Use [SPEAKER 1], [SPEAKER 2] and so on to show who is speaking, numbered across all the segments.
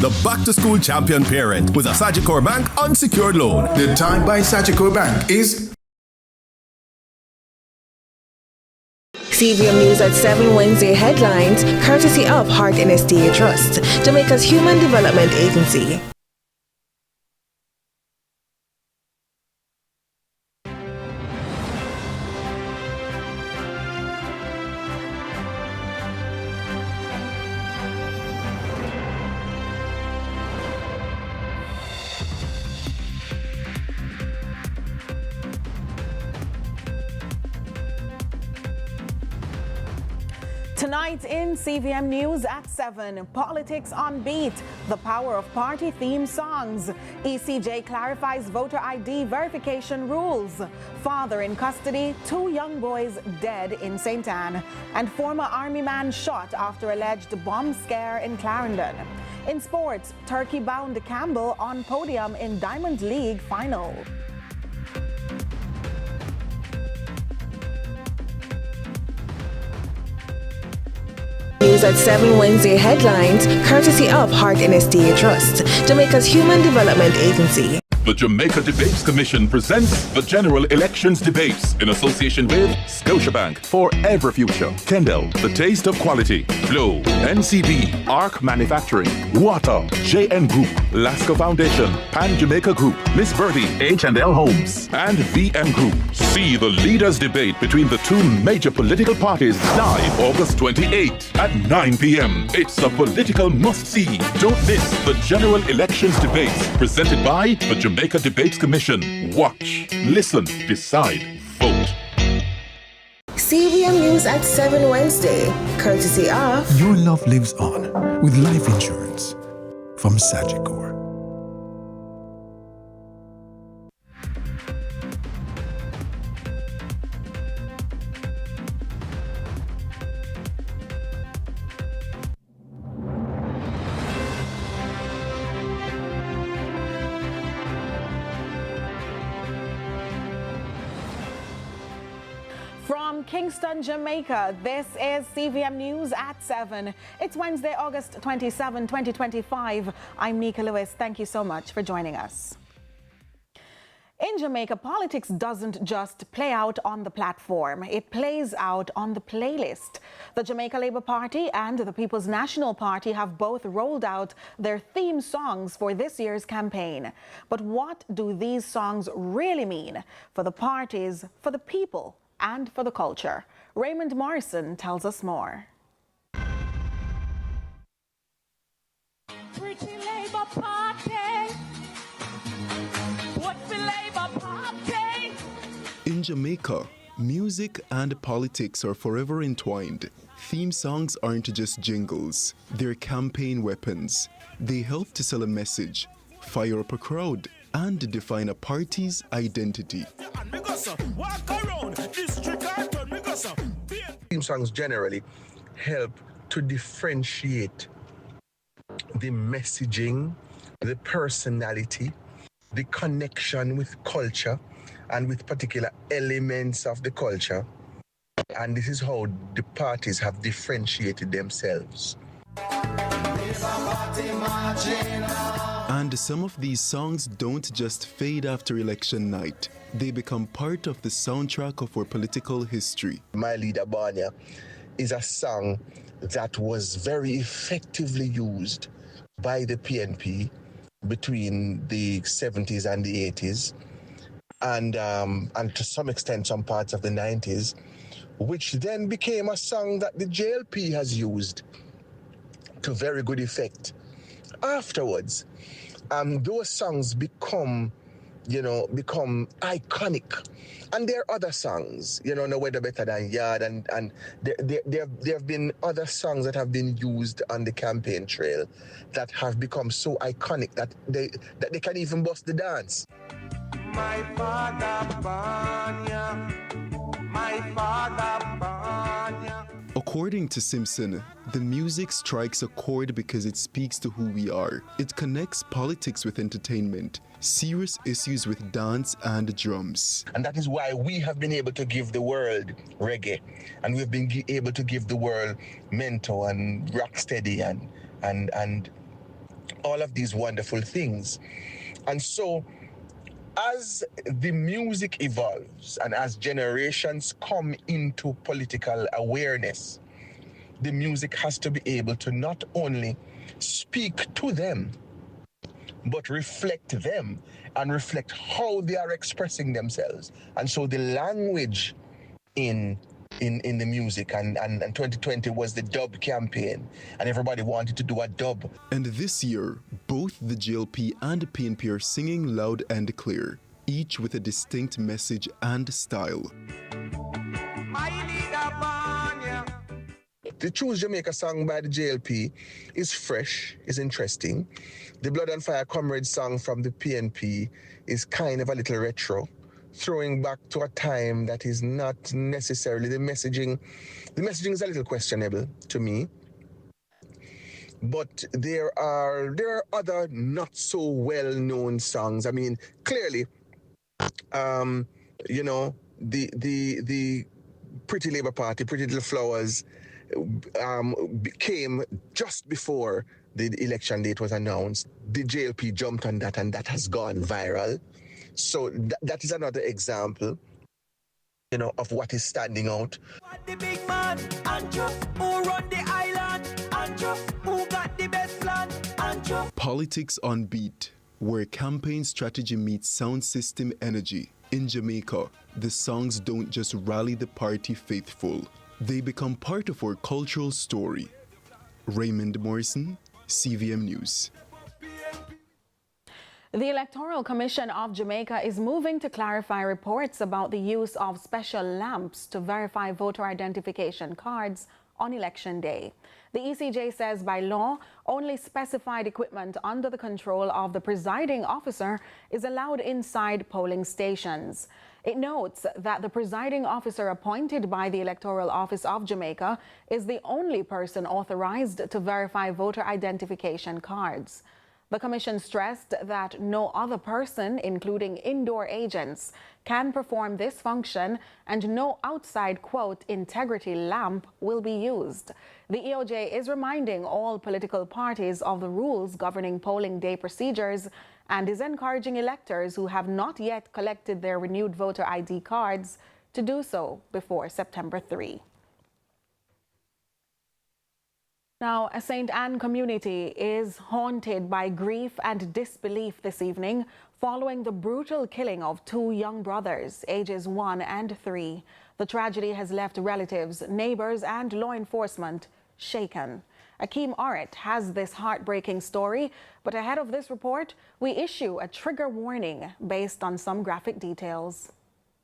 [SPEAKER 1] The back-to-school champion parent with a Sagicor Bank unsecured loan.
[SPEAKER 2] The time by Sagicor Bank is
[SPEAKER 3] CVM News at 7 Wednesday headlines, courtesy of Heart NSDA Trust, Jamaica's Human Development Agency.
[SPEAKER 4] Tonight in CVM News at 7, politics on beat, the power of party theme songs. ECJ clarifies voter ID verification rules. Father in custody, 2 young boys dead in St. Anne. And former army man shot after alleged bomb scare in Clarendon. In sports, Turkey-bound Campbell on podium in Diamond League final.
[SPEAKER 3] News at 7 Wednesday headlines, courtesy of Heart NSDA Trust, Jamaica's Human Development Agency.
[SPEAKER 5] The Jamaica Debates Commission presents the General Elections Debates in association with Scotiabank, Forever Future, Kendall, The Taste of Quality, Flow, NCB, Arc Manufacturing, Water, JN Group, Lasco Foundation, Pan Jamaica Group, Miss Birdie, H&L Homes, and VM Group. See the leaders' debate between the 2 major political parties live August 28 at 9 p.m. It's a political must-see. Don't miss the General Elections Debates presented by the Jamaica Debates Commission. Watch, listen, decide, vote.
[SPEAKER 3] CVM News at 7 Wednesday, courtesy of...
[SPEAKER 2] Your love lives on with life insurance from Sagicor.
[SPEAKER 4] From Kingston, Jamaica, this is CVM News at 7. It's Wednesday, August 27, 2025. I'm Nika Lewis. Thank you so much for joining us. In Jamaica, politics doesn't just play out on the platform. It plays out on the playlist. The Jamaica Labour Party and the People's National Party have both rolled out their theme songs for this year's campaign. But what do these songs really mean for the parties, for the people, and for the culture? Raymond Morrison tells us more.
[SPEAKER 6] Pretty Labour Party. What the Labour Party?
[SPEAKER 7] In Jamaica, music and politics are forever entwined. Theme songs aren't just jingles, they're campaign weapons. They help to sell a message, fire up a crowd, and define a party's identity.
[SPEAKER 8] Theme songs generally help to differentiate the messaging, the personality, the connection with culture and with particular elements of the culture. And this is how the parties have differentiated themselves.
[SPEAKER 7] And some of these songs don't just fade after election night. They become part of the soundtrack of our political history.
[SPEAKER 8] My Leader Barnia is a song that was very effectively used by the PNP between the 70s and the 80s, and to some extent some parts of the 90s, which then became a song that the JLP has used to very good effect. Afterwards, those songs become iconic. And there are other songs, No Weather Better Than Yard, and there have been other songs that have been used on the campaign trail that have become so iconic that they can even bust the dance.
[SPEAKER 6] My father Barnia, my father Barnia.
[SPEAKER 7] According to Simpson, the music strikes a chord because it speaks to who we are. It connects politics with entertainment, serious issues with dance and drums.
[SPEAKER 8] And that is why we have been able to give the world reggae, and we've been able to give the world Mento and Rocksteady and all of these wonderful things. And so, as the music evolves and as generations come into political awareness, the music has to be able to not only speak to them, but reflect them and reflect how they are expressing themselves. And so the language in the music, and 2020 was the dub campaign, and everybody wanted to do a dub.
[SPEAKER 7] And this year, both the GLP and PNP are singing loud and clear, each with a distinct message and style.
[SPEAKER 8] The Choose Jamaica song by the JLP is fresh, is interesting. The Blood and Fire Comrades song from the PNP is kind of a little retro, throwing back to a time that is not necessarily the messaging. The messaging is a little questionable to me. But there are other not so well-known songs. I mean, clearly, you know, the Pretty Labour Party, Pretty Little Flowers, came just before the election date was announced. The JLP jumped on that, and that has gone viral. So that is another example, you know, of what is standing out.
[SPEAKER 6] The big man, and just who run the island, and just who got the best plan, and just
[SPEAKER 7] Politics on Beat, where campaign strategy meets sound system energy. In Jamaica, the songs don't just rally the party faithful. They become part of our cultural story. Raymond Morrison, CVM News.
[SPEAKER 4] The Electoral Commission of Jamaica is moving to clarify reports about the use of special lamps to verify voter identification cards on election day. The ECJ says by law, only specified equipment under the control of the presiding officer is allowed inside polling stations. It notes that the presiding officer appointed by the Electoral Office of Jamaica is the only person authorized to verify voter identification cards. The Commission stressed that no other person, including indoor agents, can perform this function, and no outside, quote, integrity lamp will be used. The EOJ is reminding all political parties of the rules governing polling day procedures and is encouraging electors who have not yet collected their renewed voter ID cards to do so before September 3. Now, a St. Anne community is haunted by grief and disbelief this evening following the brutal killing of two young brothers, ages 1 and 3. The tragedy has left relatives, neighbors, and law enforcement shaken. Akeem Oret has this heartbreaking story, but ahead of this report, we issue a trigger warning based on some graphic details.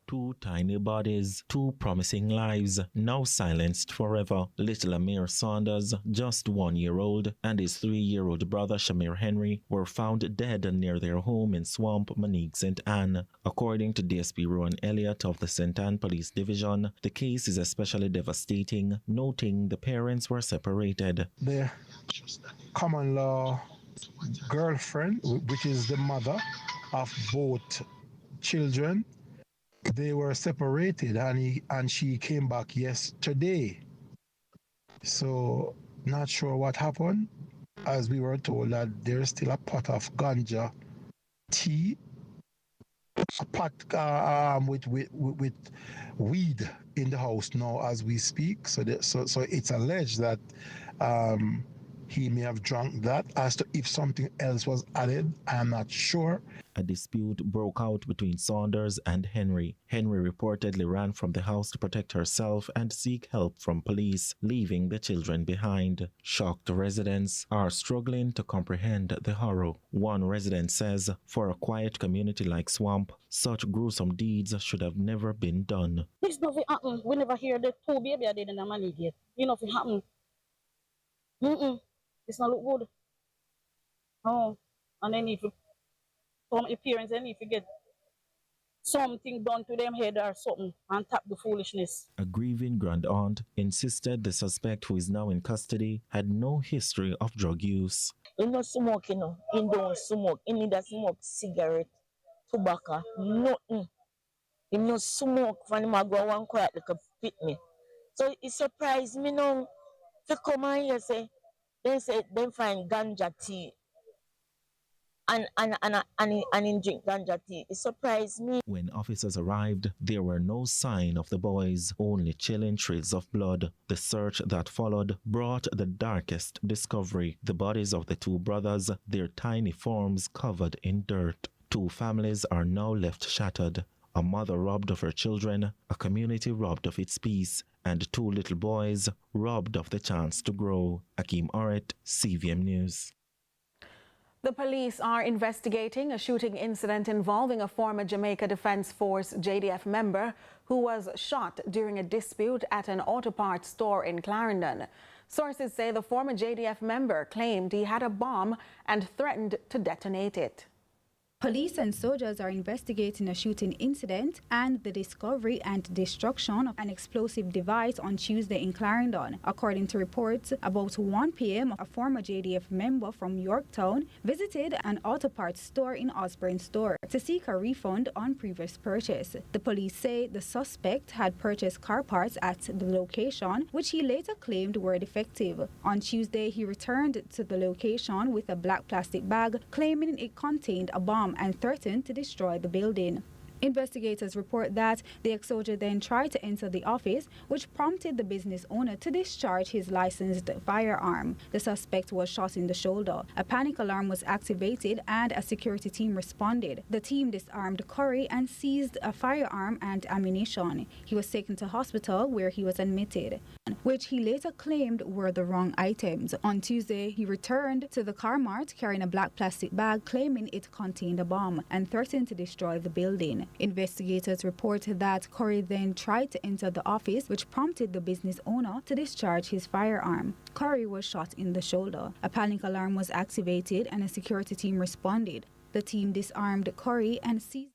[SPEAKER 9] Two tiny bodies, two promising lives, now silenced forever. Little Amir Saunders, just 1 year old, and his 3-year-old brother Shamir Henry were found dead near their home in Swamp, Monique, St. Anne. According to DSP Rowan Elliott of the St. Anne Police Division, the case is especially devastating, noting the parents were separated.
[SPEAKER 2] The common law girlfriend, which is the mother of both children, they were separated, and she came back yesterday. So not sure what happened, as we were told that there's still a pot of ganja tea, a pot with weed in the house now as we speak. So it's alleged that he may have drunk that. As to if something else was added, I am not sure.
[SPEAKER 9] A dispute broke out between Saunders and Henry. Henry reportedly ran from the house to protect herself and seek help from police, leaving the children behind. Shocked residents are struggling to comprehend the horror. One resident says, for a quiet community like Swamp, such gruesome deeds should have never been done.
[SPEAKER 10] This nothing happen. We never hear the two baby are dead in the money yet. You know if it happen. It's not look good. Oh, and then if some appearance, and if you get something done to them head or something and tap the foolishness.
[SPEAKER 9] A grieving grand aunt insisted the suspect, who is now in custody, had no history of drug use.
[SPEAKER 10] He no smoke, you know. He don't smoke. He neither smoke cigarette, tobacco, nothing. He no smoke when he go one quiet like a picnic. So it surprised me now to come and here say, then find ganja tea and him drink ganja tea. It surprised me.
[SPEAKER 9] When officers arrived, there were no sign of the boys, only chilling trails of blood. The search that followed brought the darkest discovery: the bodies of the two brothers, their tiny forms covered in dirt. Two families are now left shattered. A mother robbed of her children, a community robbed of its peace, and two little boys robbed of the chance to grow. Akeem Oret, CVM News.
[SPEAKER 4] The police are investigating a shooting incident involving a former Jamaica Defense Force JDF member who was shot during a dispute at an auto parts store in Clarendon. Sources say the former JDF member claimed he had a bomb and threatened to detonate it.
[SPEAKER 11] Police and soldiers are investigating a shooting incident and the discovery and destruction of an explosive device on Tuesday in Clarendon. According to reports, about 1 p.m., a former JDF member from Yorktown visited an auto parts store in Osborne Store to seek a refund on previous purchase. The police say the suspect had purchased car parts at the location, which he later claimed were defective. On Tuesday, he returned to the location with a black plastic bag, claiming it contained a bomb and threatened to destroy the building. Investigators report that the ex-soldier then tried to enter the office, which prompted the business owner to discharge his licensed firearm. The suspect was shot in the shoulder. A panic alarm was activated and a security team responded. The team disarmed Corey and seized a firearm and ammunition. He was taken to hospital where he was admitted, which he later claimed were the wrong items. On Tuesday, he returned to the car mart carrying a black plastic bag, claiming it contained a bomb, and threatened to destroy the building. Investigators report that Corey then tried to enter the office, which prompted the business owner to discharge his firearm. Corey was shot in the shoulder. A panic alarm was activated and a security team responded. The team disarmed Corey and seized.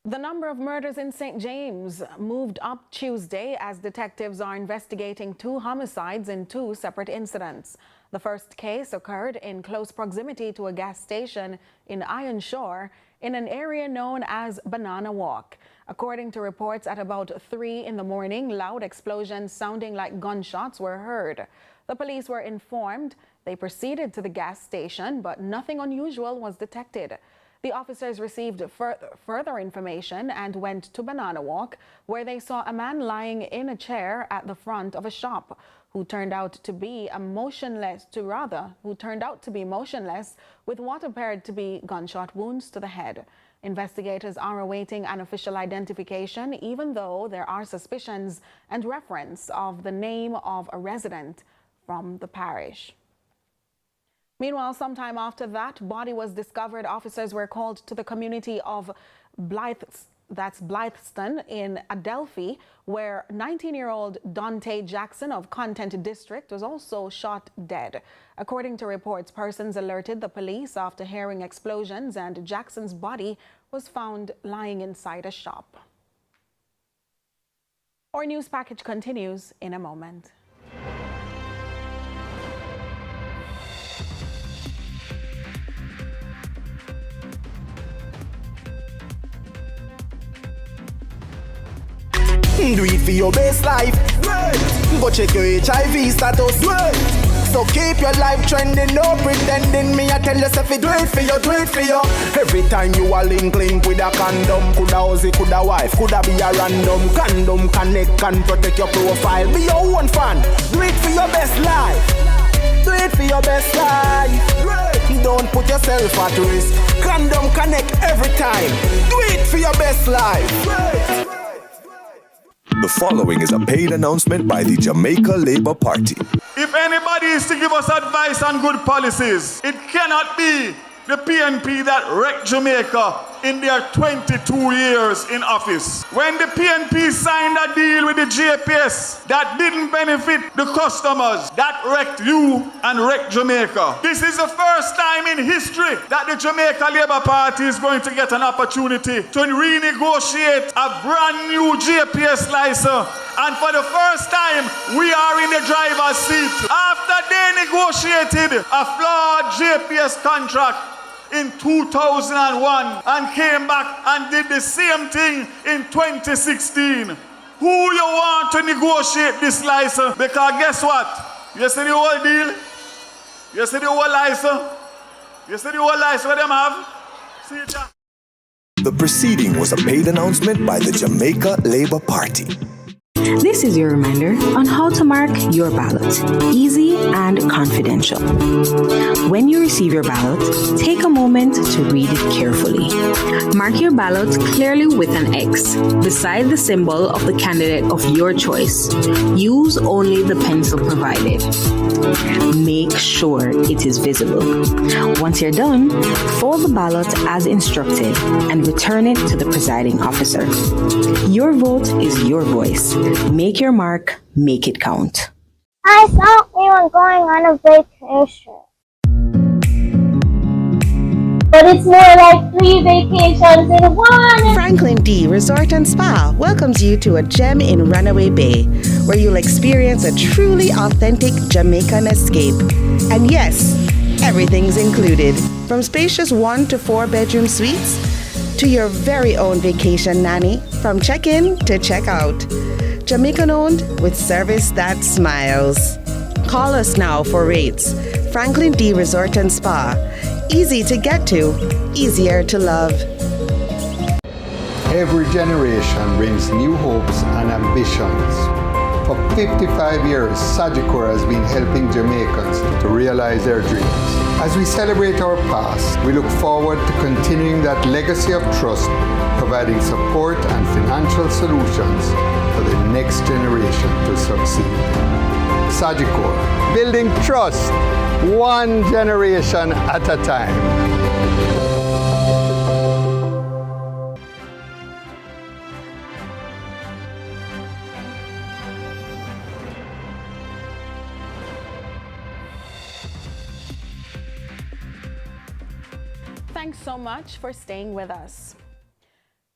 [SPEAKER 4] The number of murders in St. James moved up Tuesday as detectives are investigating 2 homicides in 2 separate incidents. The first case occurred in close proximity to a gas station in Ironshore in an area known as Banana Walk. According to reports, at about 3 in the morning, loud explosions sounding like gunshots were heard. The police were informed. They proceeded to the gas station, but nothing unusual was detected. The officers received further information and went to Banana Walk, where they saw a man lying in a chair at the front of a shop who turned out to be motionless with what appeared to be gunshot wounds to the head. Investigators are awaiting an official identification, even though there are suspicions and reference of the name of a resident from the parish. Meanwhile, sometime after that body was discovered, officers were called to the community of Blythston in Adelphi, where 19-year-old Dante Jackson of Content District was also shot dead. According to reports, persons alerted the police after hearing explosions, and Jackson's body was found lying inside a shop. Our news package continues in a moment.
[SPEAKER 6] Do it for your best life. Go check your HIV status. So keep your life trending, no pretending. Me I tell yourself do it for you, do it for you. Every time you are link with a condom. Coulda husband, coulda wife, coulda be a random. Condom connect and protect your profile. Be your own fan. Do it for your best life. Do it for your best life. Don't put yourself at risk. Condom connect every time. Do it for your best life.
[SPEAKER 1] The following is a paid announcement by the Jamaica Labour Party.
[SPEAKER 12] If anybody is to give us advice on good policies, it cannot be the PNP that wrecked Jamaica in their 22 years in office. When the PNP signed a deal with the JPS that didn't benefit the customers, that wrecked you and wrecked Jamaica. This is the first time in history that the Jamaica Labour Party is going to get an opportunity to renegotiate a brand new JPS license. And for the first time, we are in the driver's seat. After they negotiated a flawed JPS contract in 2001 and came back and did the same thing in 2016. Who you want to negotiate this license? Because guess what? You see the whole deal? You see the whole license? You see the whole lies what them have? See it?
[SPEAKER 1] The proceeding was a paid announcement by the Jamaica Labour Party.
[SPEAKER 13] This is your reminder on how to mark your ballot. Easy and confidential. When you receive your ballot, take a moment to read it carefully. Mark your ballot clearly with an X beside the symbol of the candidate of your choice. Use only the pencil provided. Make sure it is visible. Once you're done, fold the ballot as instructed and return it to the presiding officer. Your vote is your voice. Make your mark, make it count.
[SPEAKER 14] I thought we were going on a vacation. But it's more like 3 vacations in one.
[SPEAKER 3] Franklin D Resort and Spa welcomes you to a gem in Runaway Bay, where you'll experience a truly authentic Jamaican escape. And yes, everything's included, from spacious 1 to 4 bedroom suites to your very own vacation nanny, from check-in to check-out. Jamaican owned with service that smiles. Call us now for rates. Franklin D Resort and Spa. Easy to get to, easier to love.
[SPEAKER 15] Every generation brings new hopes and ambitions. For 55 years, Sagicor has been helping Jamaicans to realize their dreams. As we celebrate our past, we look forward to continuing that legacy of trust, providing support and financial solutions for the next generation to succeed. Sagicor, building trust, one generation at a time.
[SPEAKER 4] Thanks so much for staying with us.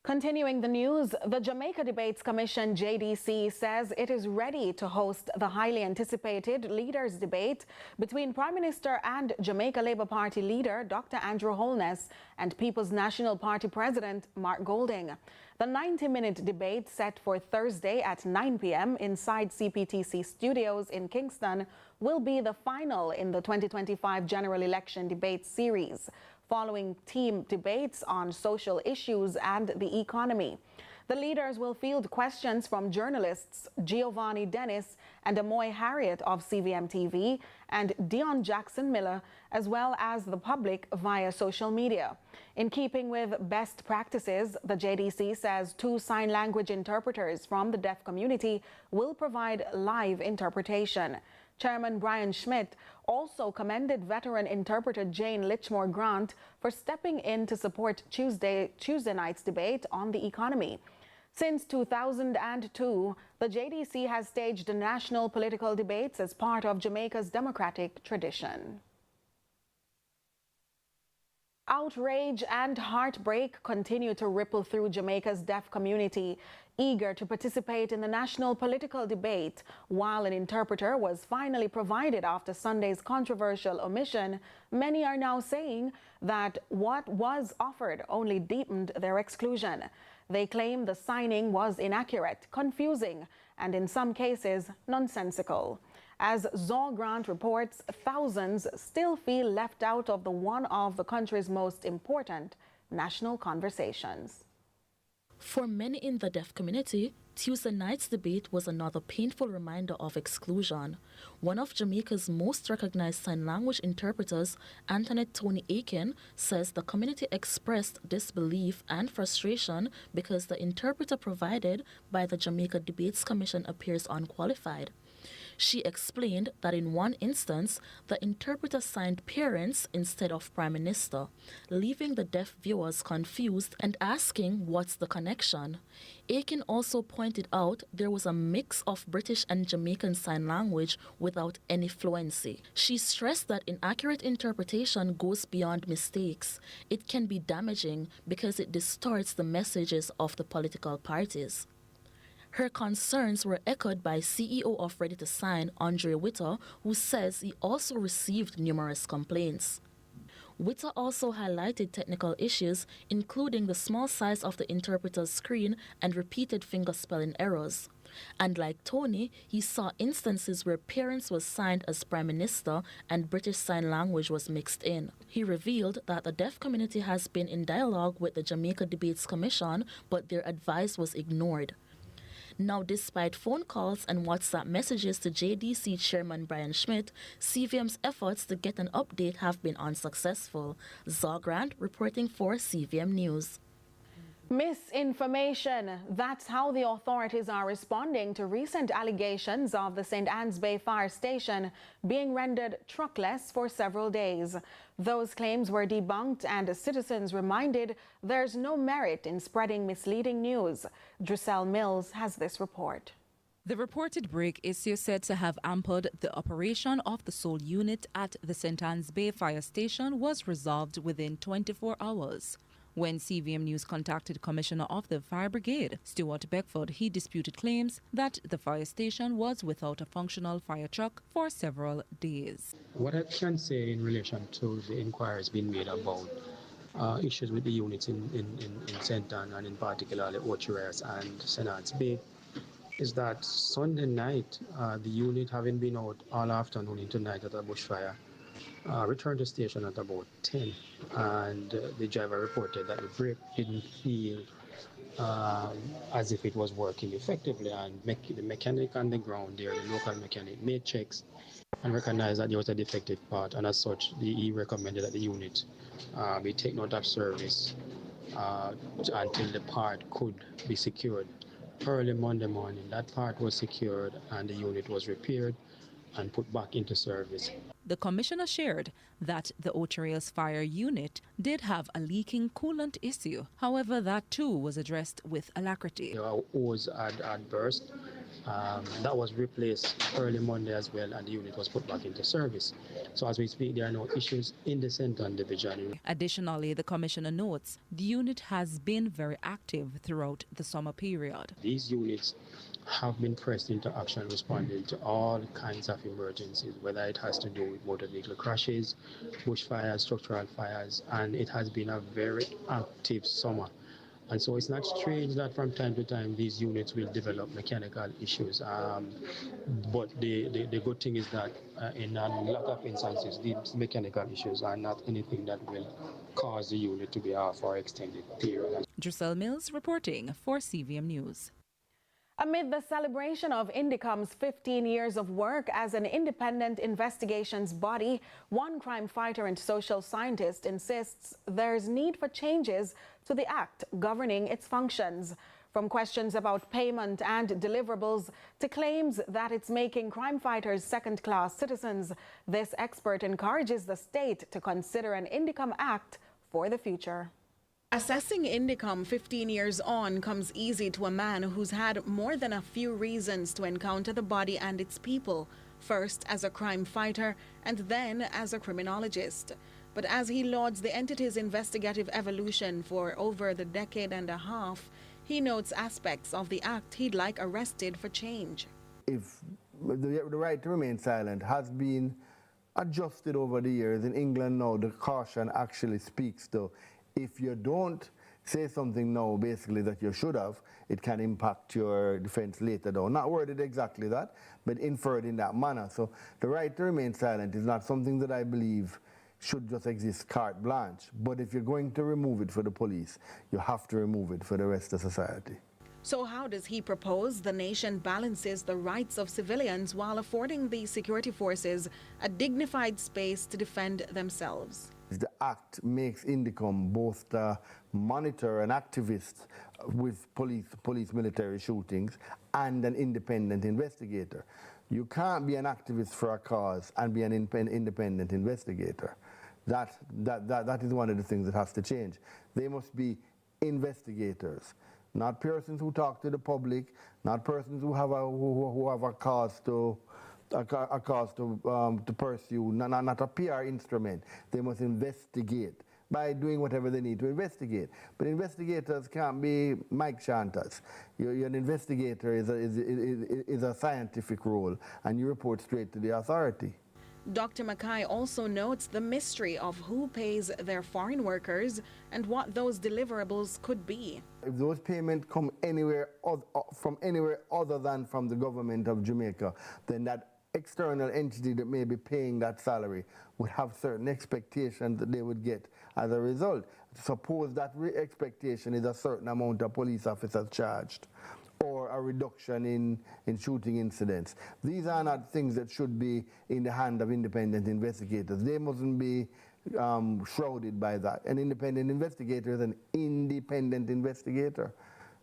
[SPEAKER 4] Continuing the news, the Jamaica Debates Commission, JDC, says it is ready to host the highly anticipated leaders' debate between Prime Minister and Jamaica Labour Party leader Dr. Andrew Holness and People's National Party President Mark Golding. The 90-minute debate, set for Thursday at 9 p.m. inside CPTC studios in Kingston, will be the final in the 2025 general election debate series, following team debates on social issues and the economy. The leaders will field questions from journalists Giovanni Dennis and Amoy Harriet of CVM TV and Dion Jackson Miller, as well as the public via social media. In keeping with best practices, the JDC says 2 sign language interpreters from the deaf community will provide live interpretation. Chairman Brian Schmidt also commended veteran interpreter Jane Litchmore Grant for stepping in to support Tuesday night's debate on the economy. Since 2002, the JDC has staged national political debates as part of Jamaica's democratic tradition. Outrage and heartbreak continue to ripple through Jamaica's deaf community, eager to participate in the national political debate. While an interpreter was finally provided after Sunday's controversial omission, many are now saying that what was offered only deepened their exclusion. They claim the signing was inaccurate, confusing, and in some cases, nonsensical. As Zor Grant reports, thousands still feel left out of one of the country's most important national conversations.
[SPEAKER 16] For many in the deaf community, Tuesday night's debate was another painful reminder of exclusion. One of Jamaica's most recognized sign language interpreters, Antoinette Tony Aiken, says the community expressed disbelief and frustration because the interpreter provided by the Jamaica Debates Commission appears unqualified. She explained that in one instance, the interpreter signed parents instead of Prime Minister, leaving the deaf viewers confused and asking what's the connection. Aiken also pointed out there was a mix of British and Jamaican Sign Language without any fluency. She stressed that inaccurate interpretation goes beyond mistakes. It can be damaging because it distorts the messages of the political parties. Her concerns were echoed by CEO of Ready to Sign, Andre Witter, who says he also received numerous complaints. Witter also highlighted technical issues, including the small size of the interpreter's screen and repeated finger spelling errors. And like Tony, he saw instances where parents were signed as Prime Minister and British Sign Language was mixed in. He revealed that the deaf community has been in dialogue with the Jamaica Debates Commission, but their advice was ignored. Now, despite phone calls and WhatsApp messages to JDC Chairman Brian Schmidt, CVM's efforts to get an update have been unsuccessful. Zogrand reporting for CVM News.
[SPEAKER 4] Misinformation. That's how the authorities are responding to recent allegations of the St. Anne's Bay Fire Station being rendered truckless for several days. Those claims were debunked and citizens reminded there's no merit in spreading misleading news. Druselle Mills has this report.
[SPEAKER 17] The reported break issue said to have hampered the operation of the sole unit at the St. Anne's Bay Fire Station was resolved within 24 hours. When CVM News contacted Commissioner of the Fire Brigade, Stuart Beckford, he disputed claims that the fire station was without a functional fire truck for several days.
[SPEAKER 18] What I can say in relation to the inquiries being made about issues with the units in St. Anne and in particular the Orchards and St. Anne's Bay is that Sunday night, the unit having been out all afternoon into night at a bushfire, returned to station at about 10, and the driver reported that the brake didn't feel as if it was working effectively, and the mechanic on the ground there, the local mechanic, made checks and recognized that there was a defective part, and as such, he recommended that the unit be taken out of service until the part could be secured. Early Monday morning, that part was secured and the unit was repaired and put back into service.
[SPEAKER 17] The commissioner shared that the Ocho fire unit did have a leaking coolant issue. However, that too was addressed with alacrity.
[SPEAKER 18] The hose had burst. That was replaced early Monday as well, and the unit was put back into service. So as we speak, there are no issues in the St. Anne division.
[SPEAKER 17] Additionally, the commissioner notes the unit has been very active throughout the summer period.
[SPEAKER 18] These units have been pressed into action responding to all kinds of emergencies, whether it has to do with motor vehicle crashes, bushfires, structural fires, and it has been a very active summer. And so it's not strange that from time to time these units will develop mechanical issues. But the good thing is that in a lot of instances, these mechanical issues are not anything that will cause the unit to be off for extended period.
[SPEAKER 17] Druselle Mills reporting for CVM News.
[SPEAKER 4] Amid the celebration of Indecom's 15 years of work as an independent investigations body, one crime fighter and social scientist insists there's need for changes to the act governing its functions. From questions about payment and deliverables to claims that it's making crime fighters second-class citizens, this expert encourages the state to consider an Indecom Act for the future. Assessing Indecom 15 years on comes easy to a man who's had more than a few reasons to encounter the body and its people, first as a crime fighter and then as a criminologist. But as he lauds the entity's investigative evolution for over the decade and a half, he notes aspects of the act he'd like arrested for change.
[SPEAKER 19] If the right to remain silent has been adjusted over the years, in England now the caution actually speaks to if you don't say something now, basically, that you should have, it can impact your defense later down. Not worded exactly that, but inferred in that manner. So the right to remain silent is not something that I believe should just exist carte blanche. But if you're going to remove it for the police, you have to remove it for the rest of society.
[SPEAKER 4] So how does he propose the nation balances the rights of civilians while affording the security forces a dignified space to defend themselves?
[SPEAKER 19] The act makes Indecom both monitor an activist with police military shootings and an independent investigator. You can't be an activist for a cause and be an independent investigator. That is one of the things that has to change. They must be investigators, not persons who talk to the public, not persons who have a cause to pursue, not a PR instrument. They must investigate by doing whatever they need to investigate. But investigators can't be mic chanters. An investigator is a scientific role, and you report straight to the authority.
[SPEAKER 4] Dr. Mackay also notes the mystery of who pays their foreign workers and what those deliverables could be.
[SPEAKER 19] If those payments come from anywhere other than from the government of Jamaica, then that external entity that may be paying that salary would have certain expectations that they would get as a result. Suppose that expectation is a certain amount of police officers charged, or a reduction in shooting incidents. These are not things that should be in the hand of independent investigators. They mustn't be shrouded by that. An independent investigator is an independent investigator.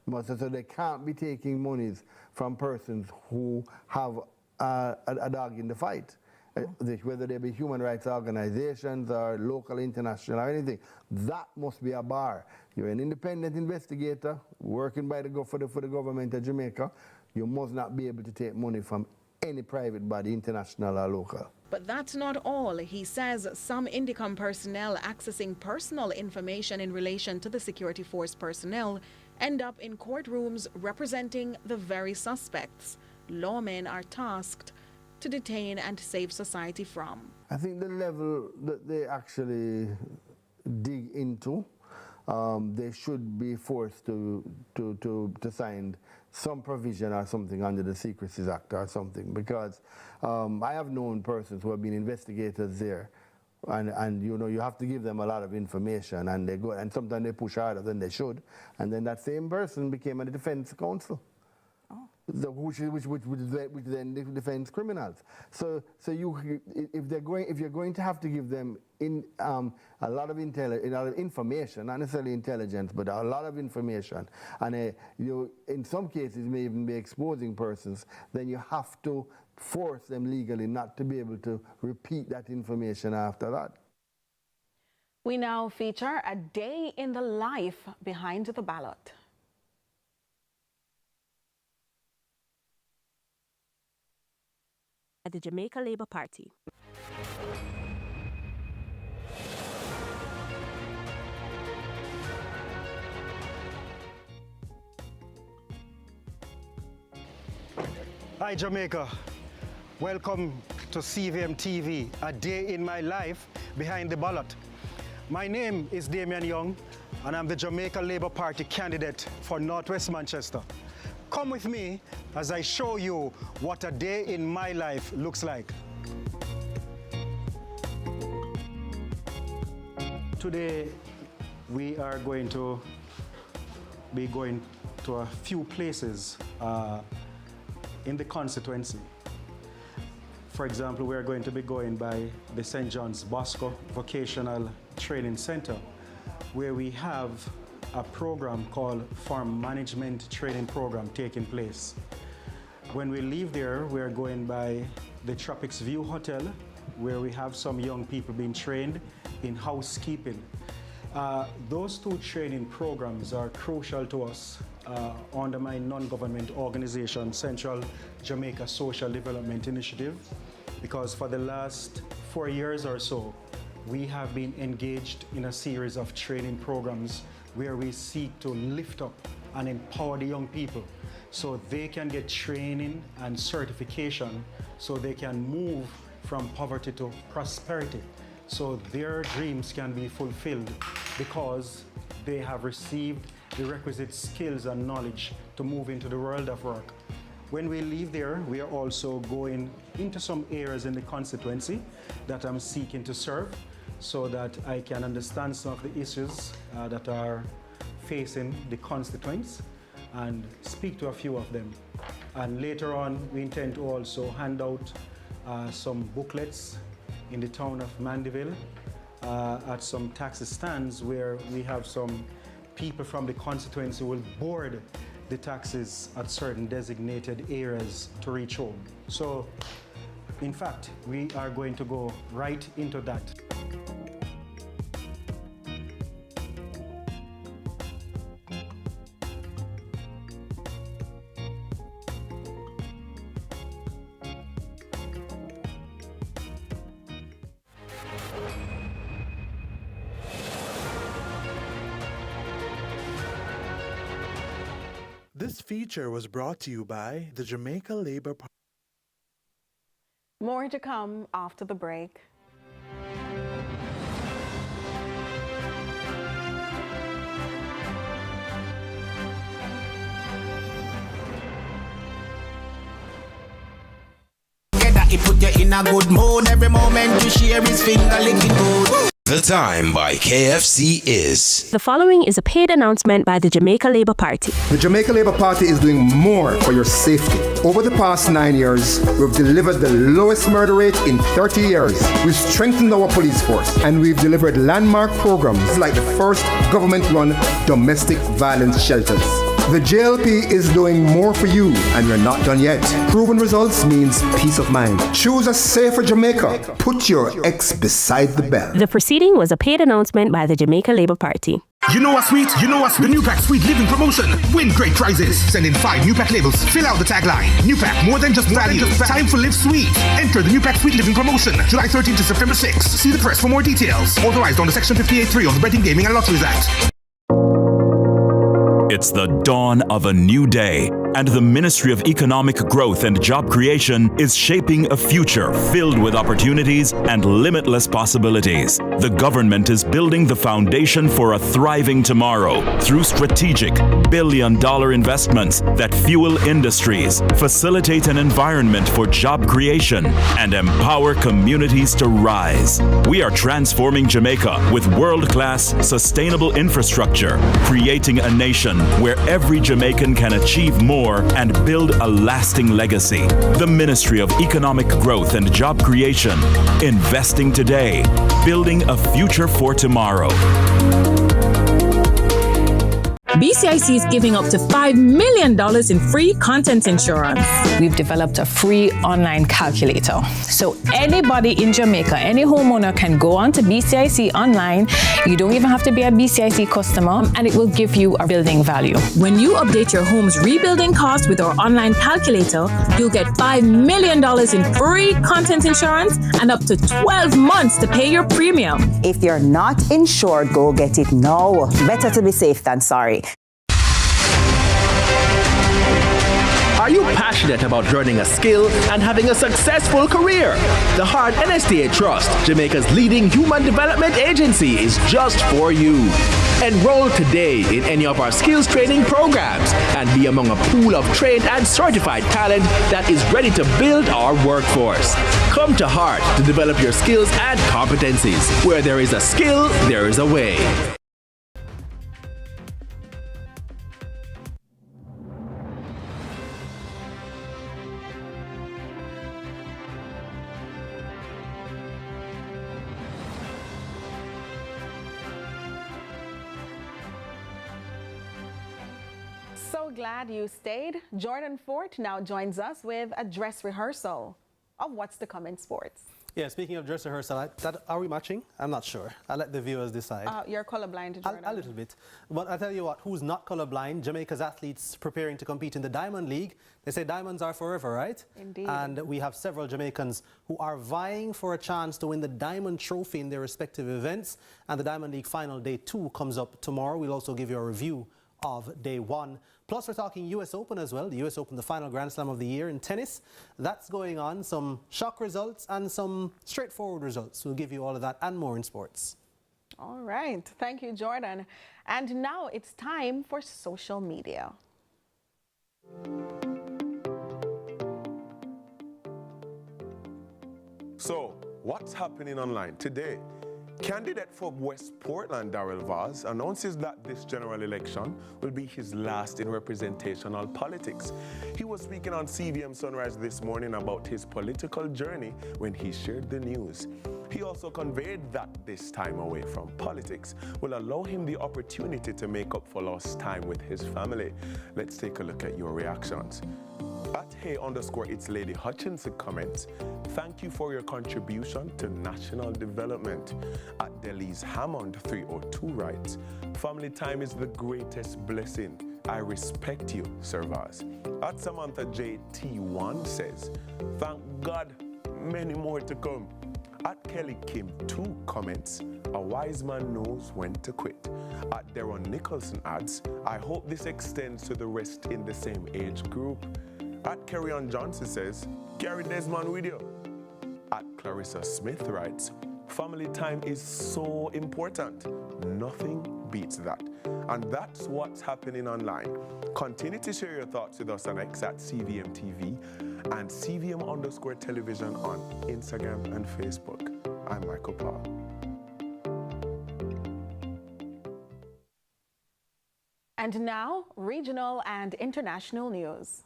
[SPEAKER 19] So they can't be taking monies from persons who have a dog in the fight. Whether they be human rights organizations or local, international, or anything, that must be a bar. You're an independent investigator working for the government of Jamaica. You must not be able to take money from any private body, international or local.
[SPEAKER 4] But that's not all. He says some Indecom personnel accessing personal information in relation to the security force personnel end up in courtrooms representing the very suspects lawmen are tasked to detain and save society from.
[SPEAKER 19] I think the level that they actually dig into, they should be forced to sign some provision or something under the Secrecies Act or something, because I have known persons who have been investigators there, and you know, you have to give them a lot of information, and they go, and sometimes they push harder than they should, and then that same person became a defense counsel. Which then defends criminals. So if you're going to have to give them a lot of information, not necessarily intelligence, but a lot of information, and you in some cases may even be exposing persons, then you have to force them legally not to be able to repeat that information after that.
[SPEAKER 4] We now feature a day in the life behind the ballot.
[SPEAKER 20] At the Jamaica Labour Party.
[SPEAKER 21] Hi Jamaica, welcome to CVM TV, a day in my life behind the ballot. My name is Damian Young and I'm the Jamaica Labour Party candidate for Northwest Manchester. Come with me as I show you what a day in my life looks like. Today, we are going to be going to a few places in the constituency. For example, we are going to be going by the St. John's Bosco Vocational Training Center, where we have a program called Farm Management Training Program taking place. When we leave there, we're going by the Tropics View Hotel, where we have some young people being trained in housekeeping. Those two training programs are crucial to us under my non-government organization, Central Jamaica Social Development Initiative, because for the last 4 years or so, we have been engaged in a series of training programs where we seek to lift up and empower the young people so they can get training and certification so they can move from poverty to prosperity, so their dreams can be fulfilled because they have received the requisite skills and knowledge to move into the world of work. When we leave there, we are also going into some areas in the constituency that I'm seeking to serve, so that I can understand some of the issues that are facing the constituents and speak to a few of them. And later on, we intend to also hand out some booklets in the town of Mandeville at some taxi stands where we have some people from the constituency will board the taxis at certain designated areas to reach home. So, in fact, we are going to go right into that.
[SPEAKER 22] This feature was brought to you by the Jamaica Labour Party.
[SPEAKER 4] More to come after the break.
[SPEAKER 6] It put you in a good mood. Every moment you share is finger licking good.
[SPEAKER 20] The time by KFC is...
[SPEAKER 22] The following is a paid announcement by the Jamaica Labour Party.
[SPEAKER 23] The Jamaica Labour Party is doing more for your safety. Over the past 9 years, we've delivered the lowest murder rate in 30 years. We've strengthened our police force, and we've delivered landmark programs like the first government-run domestic violence shelters. The JLP is doing more for you, and we're not done yet. Proven results means peace of mind. Choose a safer Jamaica. Put your X beside the bell.
[SPEAKER 22] The proceeding was a paid announcement by the Jamaica Labour Party.
[SPEAKER 24] You know what's sweet? You know what's the New Pack Sweet Living Promotion. Win great prizes. Send in 5 New Pack labels. Fill out the tagline. New Pack, more than just value. Time for live sweet. Enter the New Pack Sweet Living Promotion. July 13th to September 6th. See the press for more details. Authorized under Section 58.3 of the Betting, Gaming and Lotteries Act.
[SPEAKER 25] It's the dawn of a new day, and the Ministry of Economic Growth and Job Creation is shaping a future filled with opportunities and limitless possibilities. The government is building the foundation for a thriving tomorrow through strategic billion-dollar investments that fuel industries, facilitate an environment for job creation, and empower communities to rise. We are transforming Jamaica with world-class sustainable infrastructure, creating a nation where every Jamaican can achieve more and build a lasting legacy. The Ministry of Economic Growth and Job Creation, investing today, building a future for tomorrow.
[SPEAKER 26] BCIC is giving up to $5 million in free content insurance.
[SPEAKER 27] We've developed a free online calculator. So anybody in Jamaica, any homeowner can go on to BCIC online. You don't even have to be a BCIC customer, and it will give you a building value.
[SPEAKER 26] When you update your home's rebuilding cost with our online calculator, you'll get $5 million in free content insurance and up to 12 months to pay your premium.
[SPEAKER 28] If you're not insured, go get it now. Better to be safe than sorry.
[SPEAKER 29] Are you passionate about learning a skill and having a successful career? The Hard NSDA Trust, Jamaica's leading human development agency, is just for you. Enroll today in any of our skills training programs and be among a pool of trained and certified talent that is ready to build our workforce. Come to Hard to develop your skills and competencies. Where there is a skill, there is a way.
[SPEAKER 4] So glad you stayed. Jordan Fort now joins us with a dress rehearsal of what's to come in sports.
[SPEAKER 30] Yeah, speaking of dress rehearsal, are we matching? I'm not sure. I'll let the viewers decide.
[SPEAKER 4] You're colorblind, Jordan.
[SPEAKER 30] A little bit. But I'll tell you what, who's not colorblind? Jamaica's athletes preparing to compete in the Diamond League. They say diamonds are forever, right?
[SPEAKER 4] Indeed.
[SPEAKER 30] And we have several Jamaicans who are vying for a chance to win the Diamond Trophy in their respective events. And the Diamond League final day 2 comes up tomorrow. We'll also give you a review of day 1. Plus, we're talking US Open as well. The US Open, the final Grand Slam of the year in tennis. That's going on. Some shock results and some straightforward results. We'll give you all of that and more in sports.
[SPEAKER 4] All right. Thank you, Jordan. And now it's time for social media.
[SPEAKER 1] So, what's happening online today? Candidate for West Portland, Darrell Vaz, announces that this general election will be his last in representational politics. He was speaking on CVM Sunrise this morning about his political journey when he shared the news. He also conveyed that this time away from politics will allow him the opportunity to make up for lost time with his family. Let's take a look at your reactions. At Hey_It's Lady Hutchinson comments, thank you for your contribution to national development. At Delhi's Hammond 302 writes, family time is the greatest blessing. I respect you, Sir Vaz. At Samantha JT1 says, thank God, many more to come. At Kelly Kim 2 comments, a wise man knows when to quit. At Deron Nicholson adds, I hope this extends to the rest in the same age group. At Kerryon Johnson says, carry Desmond with you. Clarissa Smith writes, family time is so important. Nothing beats that. And that's what's happening online. Continue to share your thoughts with us on X at CVM TV and CVM_television on Instagram and Facebook. I'm Michael Paul.
[SPEAKER 4] And now, regional and international news.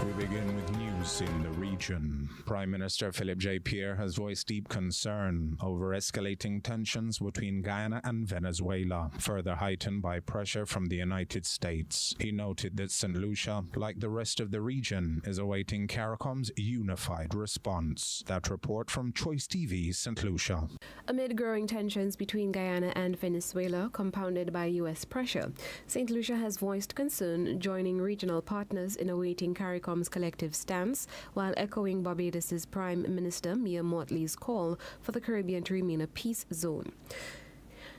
[SPEAKER 2] We begin with news in the region. Prime Minister Philip J. Pierre has voiced deep concern over escalating tensions between Guyana and Venezuela, further heightened by pressure from the United States. He noted that St. Lucia, like the rest of the region, is awaiting CARICOM's unified response. That report from Choice TV, St. Lucia.
[SPEAKER 5] Amid growing tensions between Guyana and Venezuela, compounded by U.S. pressure, St. Lucia has voiced concern, joining regional partners in awaiting CARICOM's collective stance, while echoing Barbados's Prime Minister Mia Mottley's call for the Caribbean to remain a peace zone.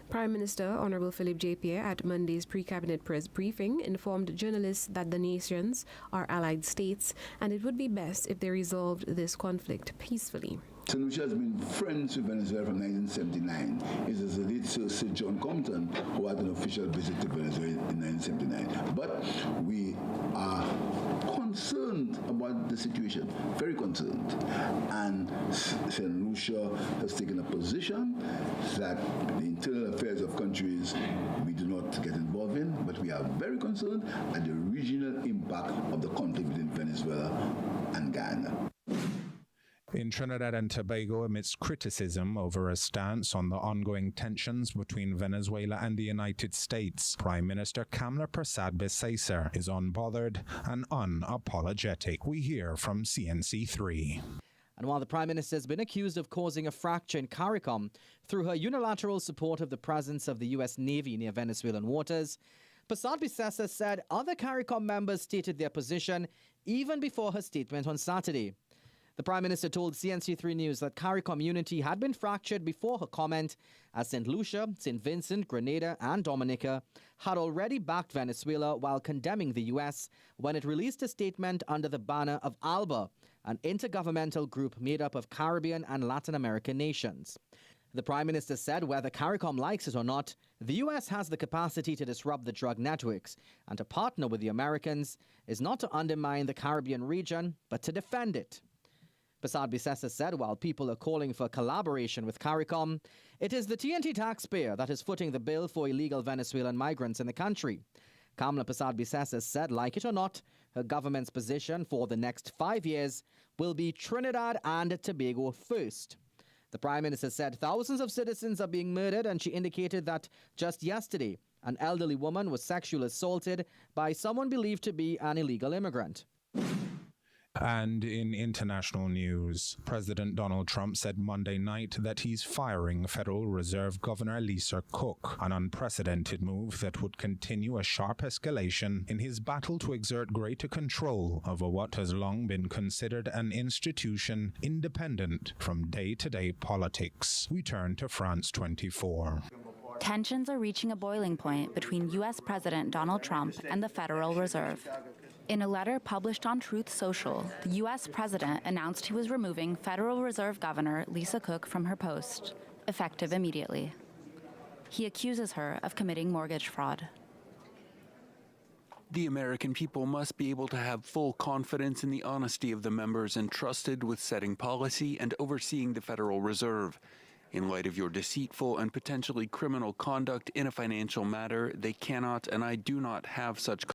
[SPEAKER 5] Prime Minister Honorable Philip J. Pierre at Monday's pre-cabinet press briefing informed journalists that the nations are allied states and it would be best if they resolved this conflict peacefully.
[SPEAKER 7] St. Lucia has been friends with Venezuela from 1979. It is the late Sir John Compton who had an official visit to Venezuela in 1979. But we are concerned about the situation, very concerned. And St. Lucia has taken a position that the internal affairs of countries we do not get involved in, but we are very concerned at the regional impact of the conflict between Venezuela and Guyana.
[SPEAKER 2] In Trinidad and Tobago, amidst criticism over a stance on the ongoing tensions between Venezuela and the United States, Prime Minister Kamla Prasad-Bissaser is unbothered and unapologetic. We hear from CNC3.
[SPEAKER 8] And while the Prime Minister has been accused of causing a fracture in CARICOM through her unilateral support of the presence of the U.S. Navy near Venezuelan waters, Prasad-Bissaser said other CARICOM members stated their position even before her statement on Saturday. The Prime Minister told CNC3 News that CARICOM unity had been fractured before her comment, as St. Lucia, St. Vincent, Grenada and Dominica had already backed Venezuela while condemning the U.S. when it released a statement under the banner of ALBA, an intergovernmental group made up of Caribbean and Latin American nations. The Prime Minister said whether CARICOM likes it or not, the U.S. has the capacity to disrupt the drug networks, and to partner with the Americans is not to undermine the Caribbean region, but to defend it. Prasad-Bissaser said while people are calling for collaboration with CARICOM, it is the TNT taxpayer that is footing the bill for illegal Venezuelan migrants in the country. Kamla Prasad-Bissaser said, like it or not, her government's position for the next 5 years will be Trinidad and Tobago first. The Prime Minister said thousands of citizens are being murdered, and she indicated that just yesterday, an elderly woman was sexually assaulted by someone believed to be an illegal immigrant.
[SPEAKER 2] And in international news, President Donald Trump said Monday night that he's firing Federal Reserve Governor Lisa Cook, an unprecedented move that would continue a sharp escalation in his battle to exert greater control over what has long been considered an institution independent from day-to-day politics. We turn to France 24.
[SPEAKER 9] Tensions are reaching a boiling point between U.S. President Donald Trump and the Federal Reserve. In a letter published on Truth Social, the U.S. president announced he was removing Federal Reserve Governor Lisa Cook from her post, effective immediately. He accuses her of committing mortgage fraud.
[SPEAKER 10] The American people must be able to have full confidence in the honesty of the members entrusted with setting policy and overseeing the Federal Reserve. In light of your deceitful and potentially criminal conduct in a financial matter, they cannot and I do not have such